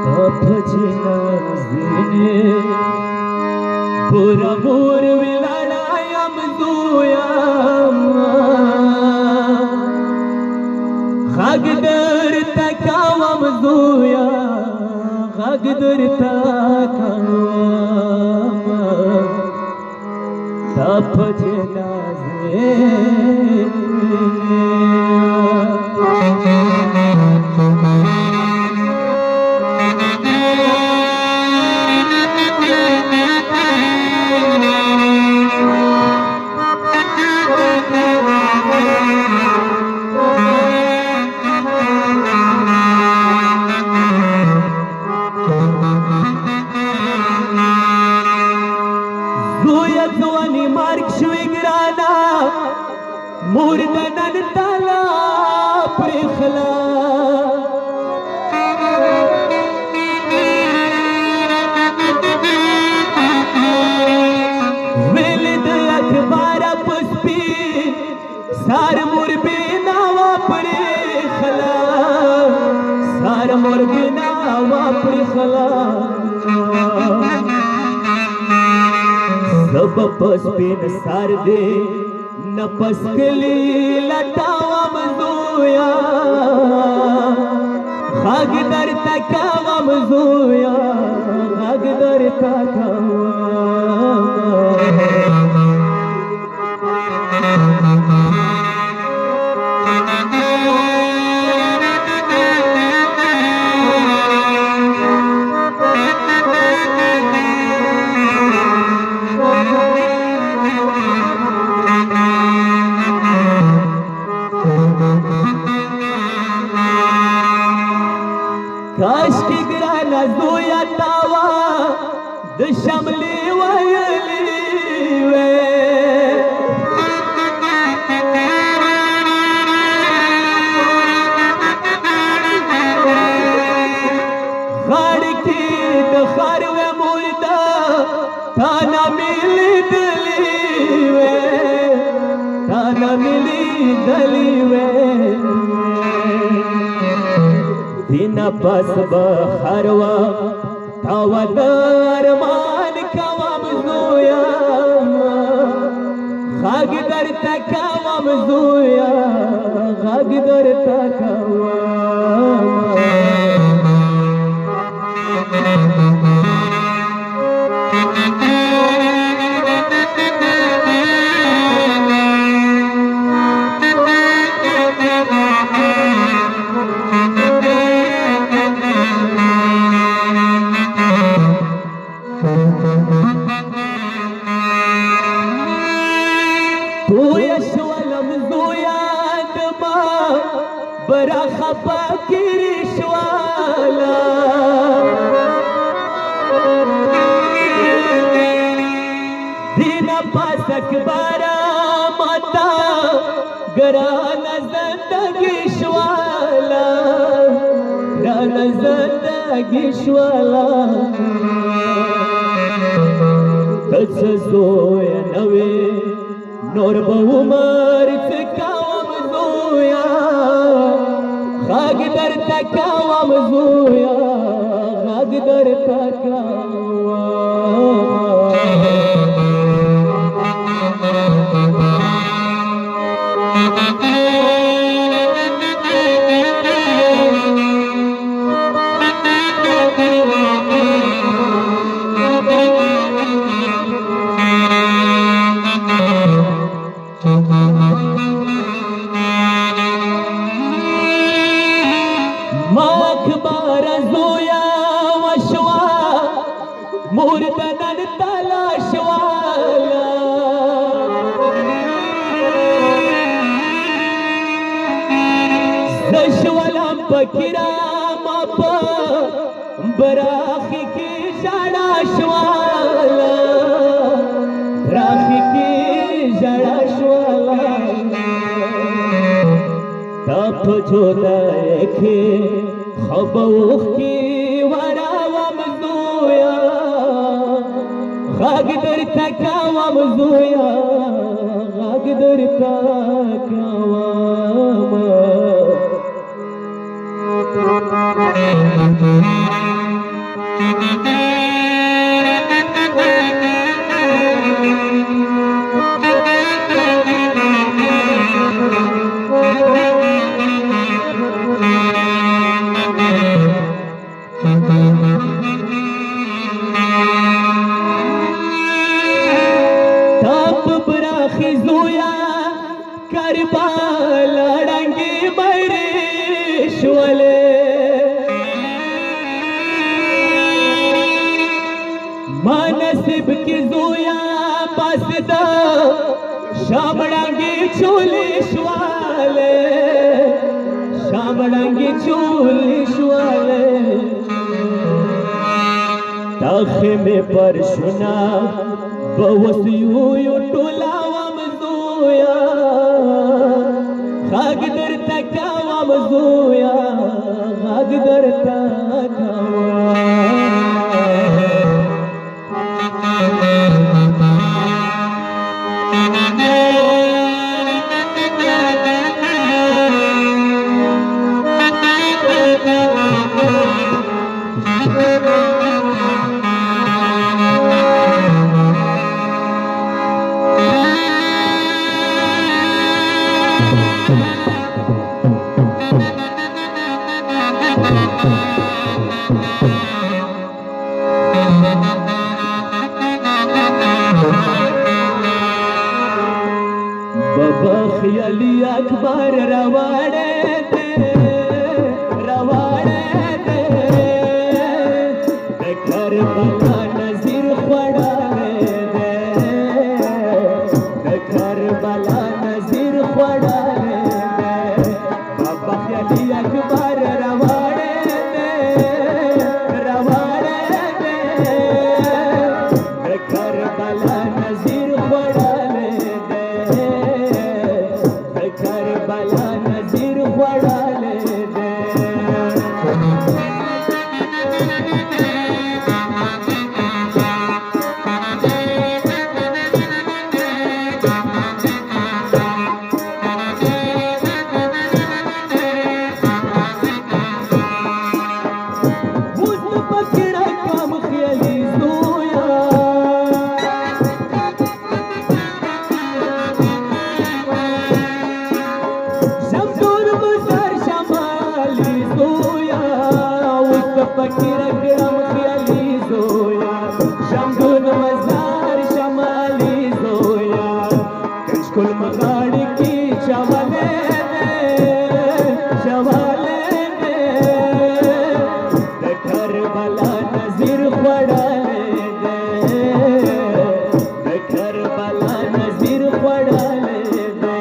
तापची नाजने पुरा मोर विलाडायम दुया Gagdır takavam duya Gagdır takavam Tapacı nazine Zoani mark shwigrana murdanan tala prikhla velid akbara puspi sar murbina wa prikhla sar murbina wa prikhla सब पस्पिन सार दे न पस्कली लटावम दुया खागदर तकावम दुया खागदर तकावम काश की ग्राना जोया तावा दशमली वयली वे खाड़की दखार वे मुर्दा थाना मिली दली वे थाना मिली दली वे Dina pas bakharwa tawadar man kawam zuya Khagdar takawam zuya Khagdar takawam Yashwalam zuyadma bara khapa kirishwala Dina pasak bara mata garana zindagi shwala garana zindagi shwala Tazzoya nawe Nor umar takawam zuya Khagdar takawam zuya Khagdar Makbar zuya washwa murdanan talashwala Zashwalam pakira mapa barakhi ki jada shwala Rakhi ki jada shwala Tap joda ekhe خبوخ کی وراوم زویا غاقدر تکاوم زویا غاقدر تکاوم طالب کی زویا پاسدا شامړانګي چولې شواله شامړانګي چولې شواله تاخه مې پر شنا بوسیو یو ټولا ومزویا غاګ درته کاوم زویا غاګ درته بابا خیالی اکبر رواڑے دے کربلا نظیر خوڑانے دے کربلا نظیر خوڑانے دے بابا خیالی اکبر رواڑے دے کربلا نظیر خوڑانے دے کربلا نظیر خوڑانے دے فکر کرم خیالی زویا شمدون مزار شمالی زویا کشکل مغاڑی کی چوالے دے کربلا نظیر خوڑانے دے کربلا نظیر خوڑانے دے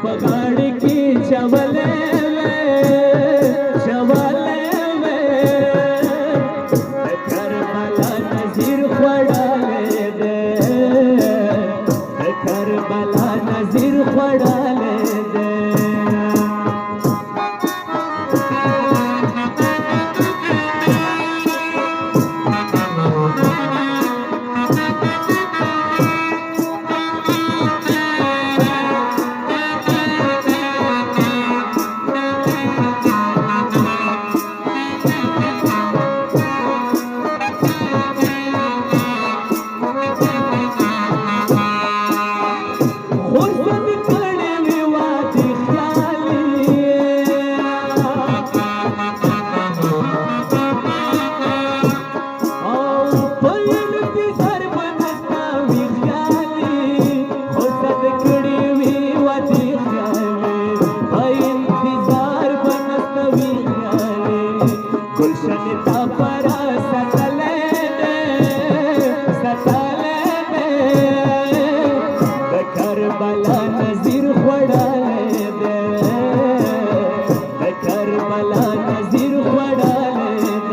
पगाड़ी की चवले करबला नज़ीर खोड़ाले दे करबला नज़ीर खोड़ाले दे करबला नज़ीर खोड़ाले दे करबला नज़ीर खोड़ाले दे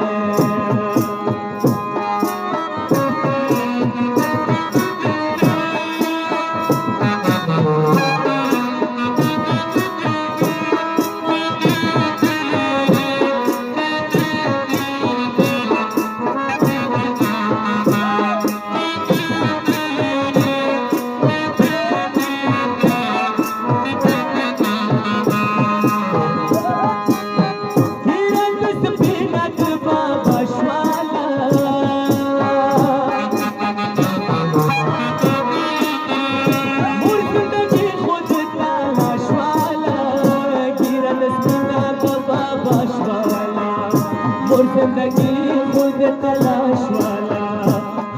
زندگی خود تلاش والا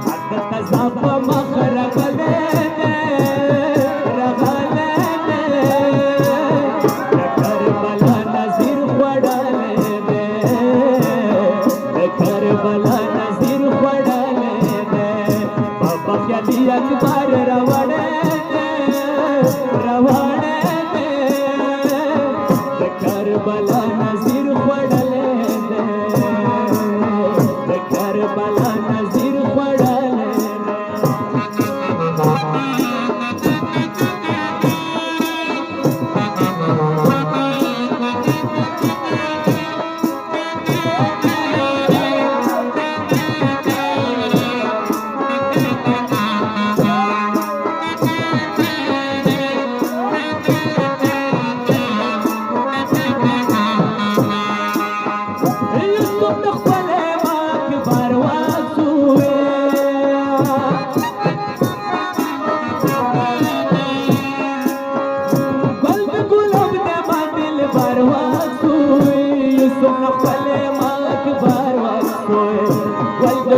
حد تزاب مخرب لیده رغاله کربلا نظیر خوڑاله کربلا نظیر خوڑاله بابا خیالی اکبر روڑه روڑه کربلا نظیر خوڑاله کربلا نظیر خوڑاله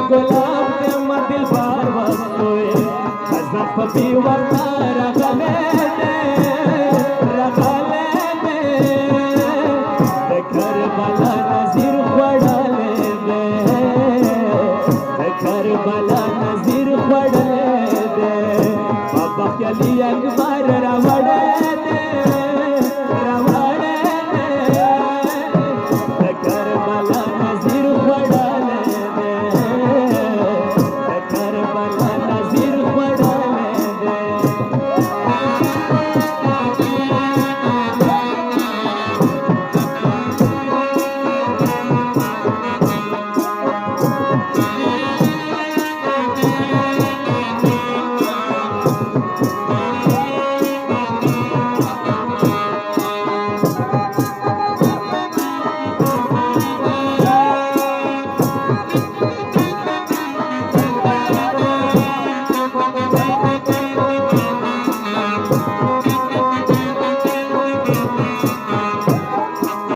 गुलाब के मदिल बार वस्तोए खज़फ भी वरना रगले दे करबला नज़ीर खोड़ाले दे करबला नज़ीर खोड़ाले दे बाबा खियाली अकबर